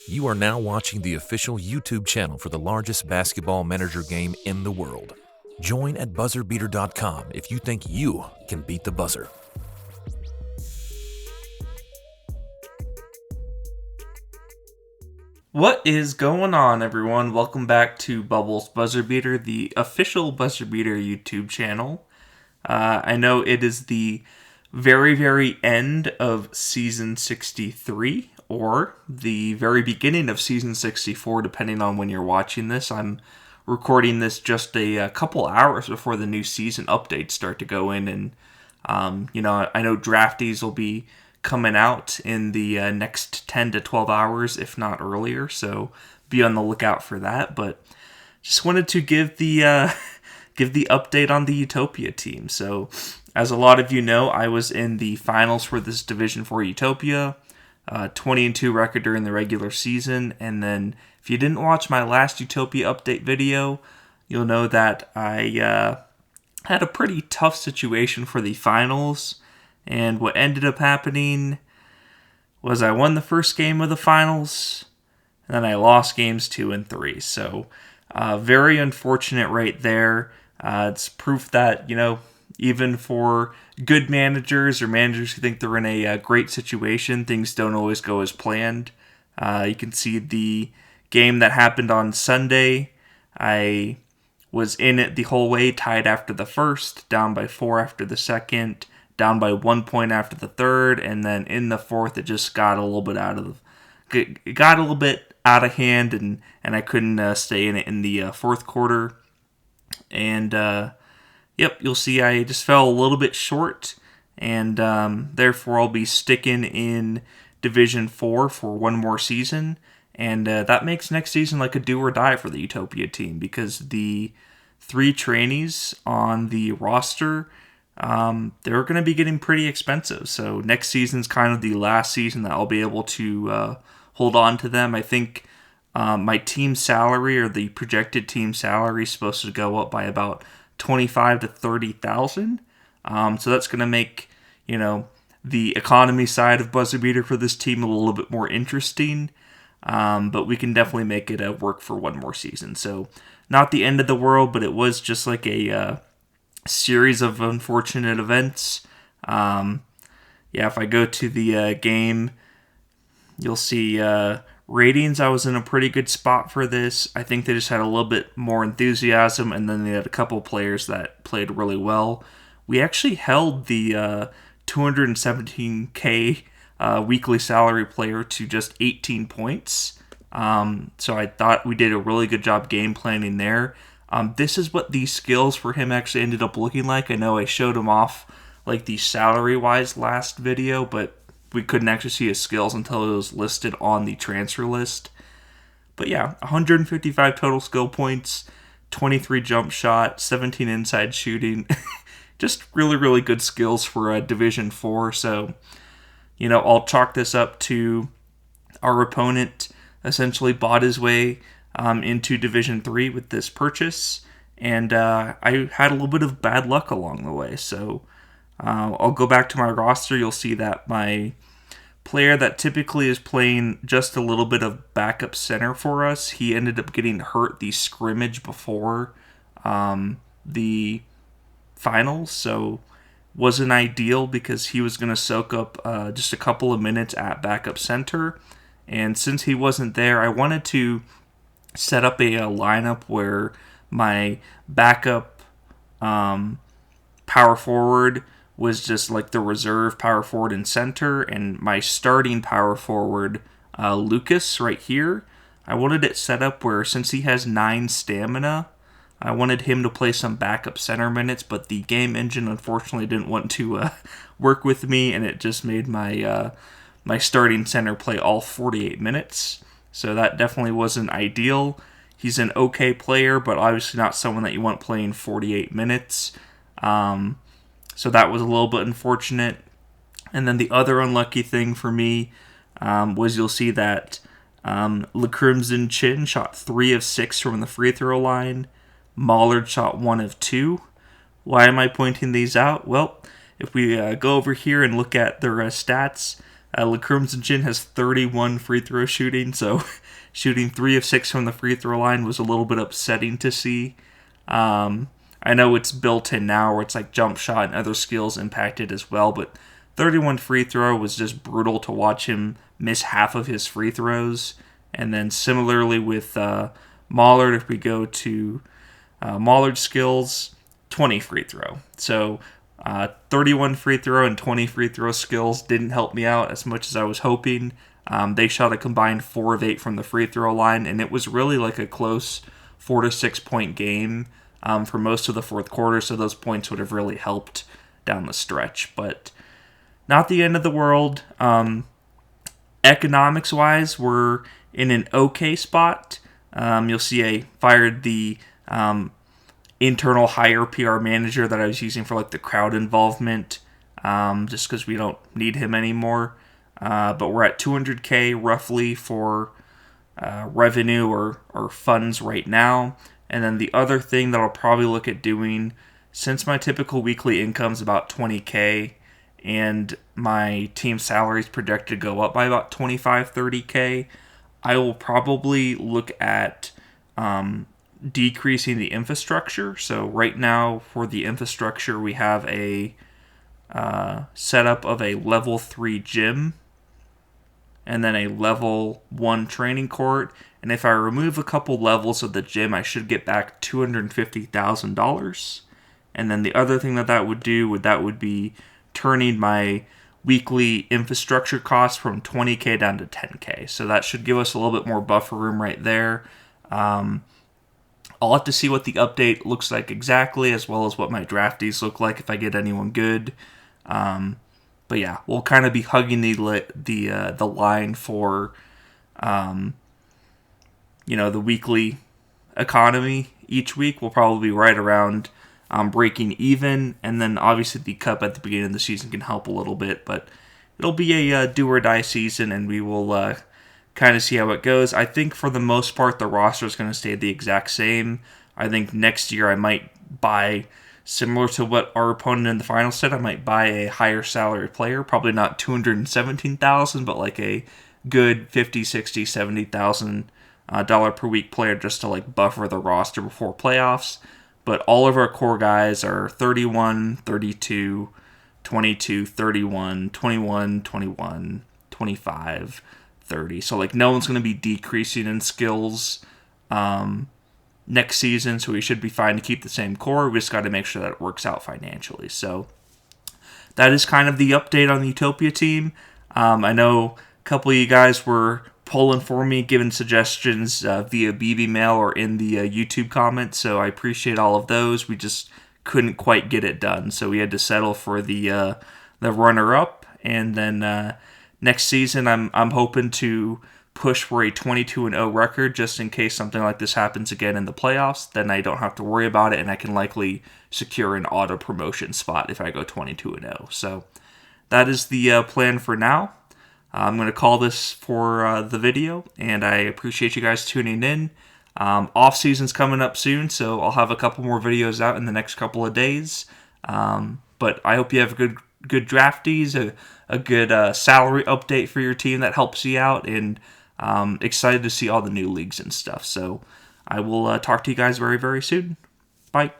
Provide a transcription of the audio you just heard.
You are now watching the official YouTube channel for the largest basketball manager game in the world. Join at BuzzerBeater.com if you think you can beat the buzzer. What is going on, everyone? Welcome back to BubblesExploded, the official BuzzerBeater YouTube channel. I know it is the very end of Season 63, or the very beginning of Season 64, depending on when you're watching this. I'm recording this just a couple hours before the new season updates start to go in, and I know draftees will be coming out in the next 10 to 12 hours, if not earlier, so be on the lookout for that. But just wanted to give the update on the Utopia team. So, as a lot of you know, I was in the finals for this Division 4 Utopia, 20-2 record during the regular season, and then if you didn't watch my last Utopia update video, you'll know that I had a pretty tough situation for the finals. And what ended up happening was I won the first game of the finals, and then I lost games 2 and 3. So, very unfortunate right there. It's proof that, even for good managers or managers who think they're in a great situation, things don't always go as planned. You can see the game that happened on Sunday. I was in it the whole way, tied after the first, down by 4 after the second, down by 1 point after the third, and then in the fourth, it just got a little bit out of hand, and I couldn't stay in it in the fourth quarter. And you'll see I just fell a little bit short, and therefore I'll be sticking in Division 4 for one more season, and that makes next season like a do or die for the Utopia team, because the 3 trainees on the roster, they're going to be getting pretty expensive. So next season's kind of the last season that I'll be able to hold on to them. I think my team salary, or the projected team salary, is supposed to go up by about 25 to 30,000. So that's going to make the economy side of BuzzerBeater for this team a little bit more interesting. But we can definitely make it work for one more season. So not the end of the world, but it was just like a series of unfortunate events. If I go to the game, you'll see ratings. I was in a pretty good spot for this. I think they just had a little bit more enthusiasm, and then they had a couple players that played really well. We actually held the 217K weekly salary player to just 18 points. So I thought we did a really good job game planning there. This is what the skills for him actually ended up looking like. I know I showed him off like the salary-wise last video, but we couldn't actually see his skills until it was listed on the transfer list. But yeah, 155 total skill points, 23 jump shot, 17 inside shooting. Just really good skills for Division 4. So, I'll chalk this up to our opponent essentially bought his way into Division 3 with this purchase, and I had a little bit of bad luck along the way. So I'll go back to my roster. You'll see that my player that typically is playing just a little bit of backup center for us, he ended up getting hurt the scrimmage before the finals, so wasn't ideal because he was going to soak up just a couple of minutes at backup center. And since he wasn't there, I wanted to set up a lineup where my backup power forward was just like the reserve power forward and center, and my starting power forward, Lucas, right here, I wanted it set up where, since he has 9 stamina, I wanted him to play some backup center minutes, but the game engine unfortunately didn't want to work with me, and it just made my my starting center play all 48 minutes. So that definitely wasn't ideal. He's an okay player, but obviously not someone that you want playing 48 minutes. So that was a little bit unfortunate. And then the other unlucky thing for me was, you'll see that Le Crimson Chin shot 3 of 6 from the free throw line. Mollard shot 1 of 2. Why am I pointing these out? Well, if we go over here and look at their stats, Crimson Jin has 31 free throw shooting, so shooting 3 of 6 from the free throw line was a little bit upsetting to see. I know it's built in now where it's like jump shot and other skills impacted as well, but 31 free throw was just brutal to watch him miss half of his free throws. And then similarly with Maulard, if we go to Maulard skills, 20 free throw. So 31 free throw and 20 free throw skills didn't help me out as much as I was hoping. They shot a combined 4 of 8 from the free throw line, and it was really like a close 4 to 6 point game for most of the fourth quarter, so those points would have really helped down the stretch. But not the end of the world. Economics-wise, we're in an okay spot. You'll see I fired the internal hire PR manager that I was using for like the crowd involvement, just because we don't need him anymore. But we're at 200K roughly for revenue or funds right now. And then the other thing that I'll probably look at doing, since my typical weekly income is about 20K, and my team salary is projected to go up by about 25-30K, I will probably look at decreasing the infrastructure. So right now for the infrastructure, we have a setup of a level 3 gym and then a level 1 training court. And if I remove a couple levels of the gym, I should get back $250,000. And then the other thing that would do would be turning my weekly infrastructure cost from 20K down to 10K. So that should give us a little bit more buffer room right there. I'll have to see what the update looks like exactly, as well as what my draftees look like if I get anyone good. But yeah, we'll kind of be hugging the line for the weekly economy each week. We'll probably be right around breaking even, and then obviously the cup at the beginning of the season can help a little bit, but it'll be a do or die season, and we will kind of see how it goes. I think for the most part the roster is going to stay the exact same. I think next year I might buy, similar to what our opponent in the finals said, I might buy a higher salary player, probably not $217,000, but like a good $50,000, $60,000, $70,000 dollar per week player just to like buffer the roster before playoffs. But all of our core guys are 31, 32, 22, 31, 21, 21, 25, 30. So like no one's going to be decreasing in skills next season, so we should be fine to keep the same core. We just got to make sure that it works out financially. So that is kind of the update on the Utopia team. I know a couple of you guys were polling for me, giving suggestions via BB mail or in the YouTube comments, so I appreciate all of those. We just couldn't quite get it done, so we had to settle for the runner-up. And then next season, I'm hoping to push for a 22-0 record, just in case something like this happens again in the playoffs. Then I don't have to worry about it, and I can likely secure an auto promotion spot if I go 22-0. So that is the plan for now. I'm going to call this for the video, and I appreciate you guys tuning in. Off season's coming up soon, so I'll have a couple more videos out in the next couple of days. But I hope you have good draftees, a good salary update for your team that helps you out, and excited to see all the new leagues and stuff. So I will talk to you guys very, very soon. Bye.